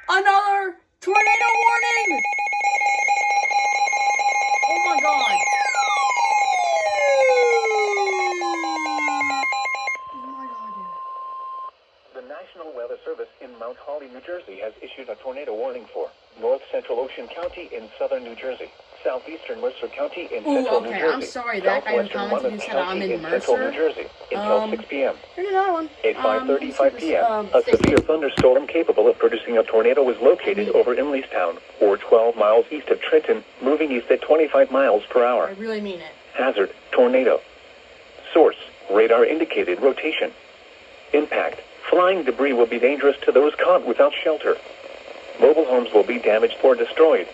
Another tornado warning! Oh my god. Oh my god, dude. The National Weather Service in Mount Holly, New Jersey has issued a tornado warning for North Central Ocean County in southern New Jersey, southeastern Mercer County in central New Jersey, I'm sorry, that guy who southwestern commented who Monmouth said I'm County in in central New Mercer. Jersey until 6 p.m. Here's another one. At 5:35 p.m., a stay severe safe. thunderstorm capable of producing a tornado was located over Imleystown, or 12 miles east of Trenton, moving east at 25 miles per I hour. really mean it. Hazard, tornado. Source, radar indicated rotation. Impact, flying debris will be dangerous to those caught without shelter. Mobile homes will be damaged or destroyed.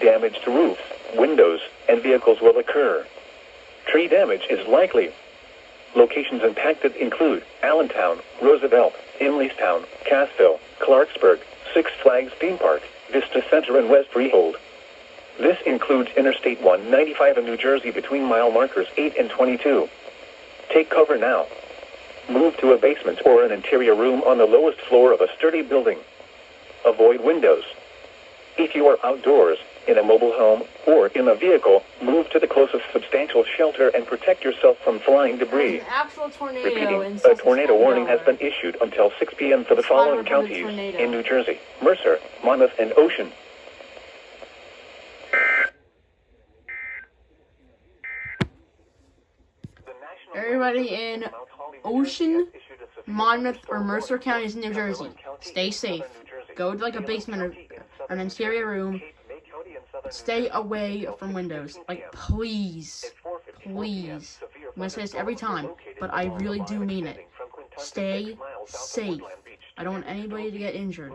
Damage to roofs, windows, and vehicles will occur. Tree damage is likely. Locations impacted include Allentown, Roosevelt, Imleystown, Cassville, Clarksburg, Six Flags Theme Park, Vista Center, and West Freehold. This includes Interstate 195 in New Jersey between mile markers 8 and 22. Take cover now. Move to a basement or an interior room on the lowest floor of a sturdy building. Avoid windows. If you are outdoors, in a mobile home, or in a vehicle, move to the closest substantial shelter and protect yourself from flying debris. An actual tornado Repeating, in a tornado warning has been issued until 6 p.m. for the following counties in New Jersey: Mercer, Monmouth, and Ocean. Everybody in Ocean, Monmouth, or Mercer counties in New Jersey, stay safe. Go to like a basement or an interior room. Stay away from windows. Like, please. Please. I'm going to say this every time, but I really do mean it. Stay safe. I don't want anybody to get injured.